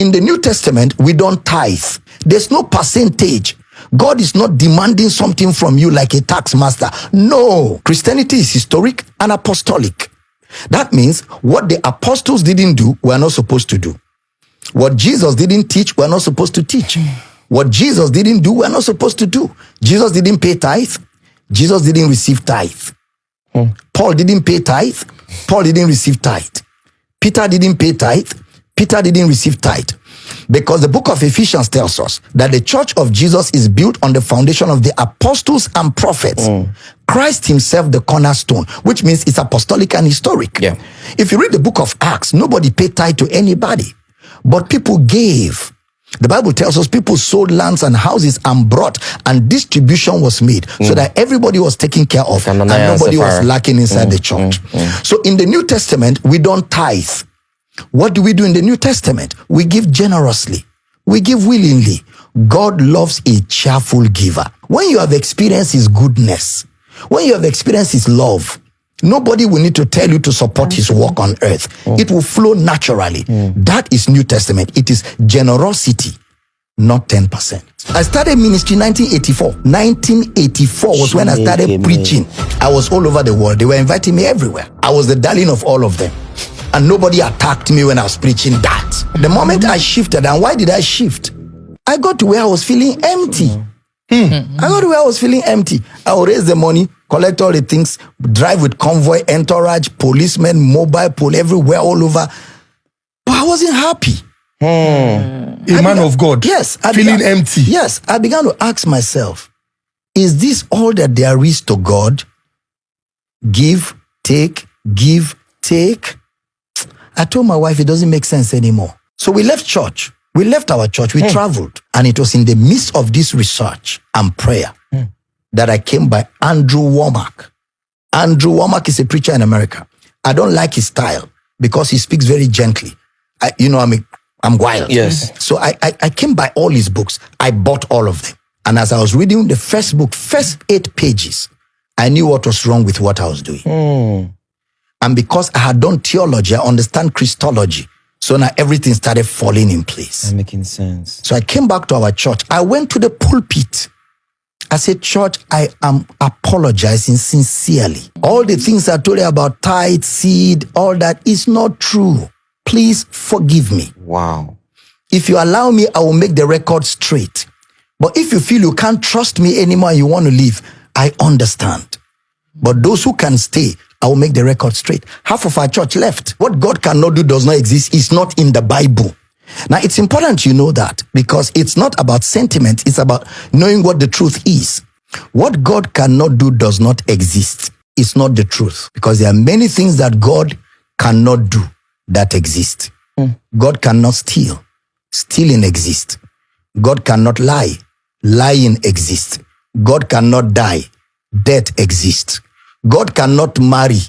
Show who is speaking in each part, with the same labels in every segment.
Speaker 1: In the New Testament, we don't tithe. There's no percentage. God is not demanding something from you like a tax master. No. Christianity is historic and apostolic. That means what the apostles didn't do, we're not supposed to do. What Jesus didn't teach, we're not supposed to teach. What Jesus didn't do, we're not supposed to do. Jesus didn't pay tithe. Jesus didn't receive tithe. Paul didn't pay tithe. Paul didn't receive tithe. Peter didn't pay tithe. Peter didn't receive tithe. Because the book of Ephesians tells us that the church of Jesus is built on the foundation of the apostles and prophets. Christ himself, the cornerstone, which means it's apostolic and historic.
Speaker 2: Yeah.
Speaker 1: If you read the book of Acts, nobody paid tithe to anybody, but people gave. The Bible tells us people sold lands and houses and brought, and distribution was made so that everybody was taken care of and nobody was lacking inside the church. So in the New Testament, we don't tithe. What do we do in the New Testament? We give generously. We give willingly. God loves a cheerful giver. When you have experienced his goodness, when you have experienced his love, nobody will need to tell you to support his work on earth. It will flow naturally. That is New Testament. It is generosity, not 10%. I started ministry in 1984. 1984 was when I started preaching. I was all over the world. They were inviting me everywhere. I was the darling of all of them. And nobody attacked me when I was preaching that. The moment I shifted, and why did I shift? I got to where I was feeling empty. I got to where I was feeling empty. I would raise the money, collect all the things, drive with convoy, entourage, policemen, mobile pole everywhere, all over. But I wasn't happy.
Speaker 3: A man of God.
Speaker 1: Yes.
Speaker 3: Feeling empty.
Speaker 1: Yes. I began to ask myself, is this all that there is to God? Give, take, give, take. I told my wife it doesn't make sense anymore. So we left church. We left our church. We traveled. And it was in the midst of this research and prayer that I came by Andrew Womack. Andrew Womack is a preacher in America. I don't like his style because he speaks very gently. I'm wild.
Speaker 2: Yes.
Speaker 1: So I came by all his books. I bought all of them. And as I was reading the first book, first 8 pages, I knew what was wrong with what I was doing. And because I had done theology, I understand Christology. So now everything started falling in place.
Speaker 2: That's making sense.
Speaker 1: So I came back to our church. I went to the pulpit. I said, church, I am apologizing sincerely. All the things I told you about tithe, seed, all that is not true. Please forgive me.
Speaker 2: Wow.
Speaker 1: If you allow me, I will make the record straight. But if you feel you can't trust me anymore and you want to leave, I understand. But those who can stay, I will make the record straight. Half of our church left. What God cannot do does not exist. It's not in the Bible. Now, it's important you know that because it's not about sentiment. It's about knowing what the truth is. What God cannot do does not exist. It's not the truth because there are many things that God cannot do that exist. God cannot steal. Stealing exists. God cannot lie. Lying exists. God cannot die. Death exists. God cannot marry.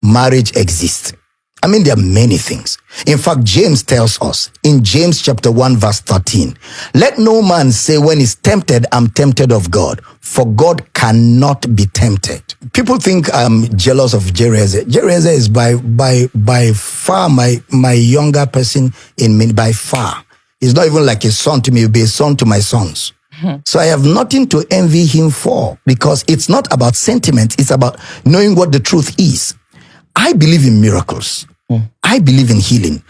Speaker 1: Marriage exists. I mean, there are many things. In fact, James tells us in James chapter 1 verse 13, let no man say when he's tempted, I'm tempted of God, for God cannot be tempted. People think I'm jealous of Jereze. Jereze is by far my younger person in me, by far. He's not even like a son to me, he'll be a son to my sons. So I have nothing to envy him for because it's not about sentiment. It's about knowing what the truth is. I believe in miracles. I believe in healing.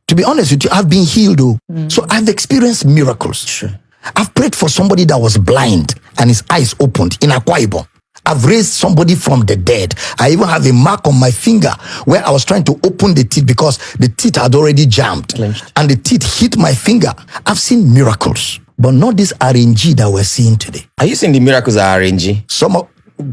Speaker 1: To be honest with you, I've been healed. So I've experienced miracles.
Speaker 2: Sure.
Speaker 1: I've prayed for somebody that was blind and his eyes opened in Akwa Ibom. I've raised somebody from the dead. I even have a mark on my finger where I was trying to open the teeth because the teeth had already jammed.
Speaker 2: Clenched.
Speaker 1: And the teeth hit my finger. I've seen miracles. But not this RNG that we're seeing today.
Speaker 2: Are you saying the miracles are RNG?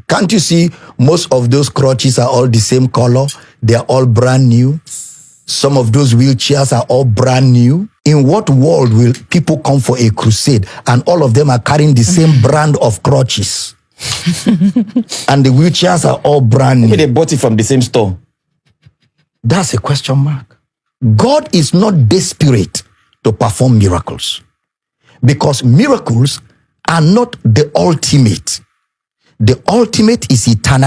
Speaker 1: Can't you see most of those crutches are all the same color? They're all brand new. Some of those wheelchairs are all brand new. In what world will people come for a crusade and all of them are carrying the same brand of crutches? And the wheelchairs are all brand new.
Speaker 2: Maybe they bought it from the same store.
Speaker 1: That's a question mark. God is not desperate to perform miracles. Because miracles are not the ultimate. The ultimate is eternal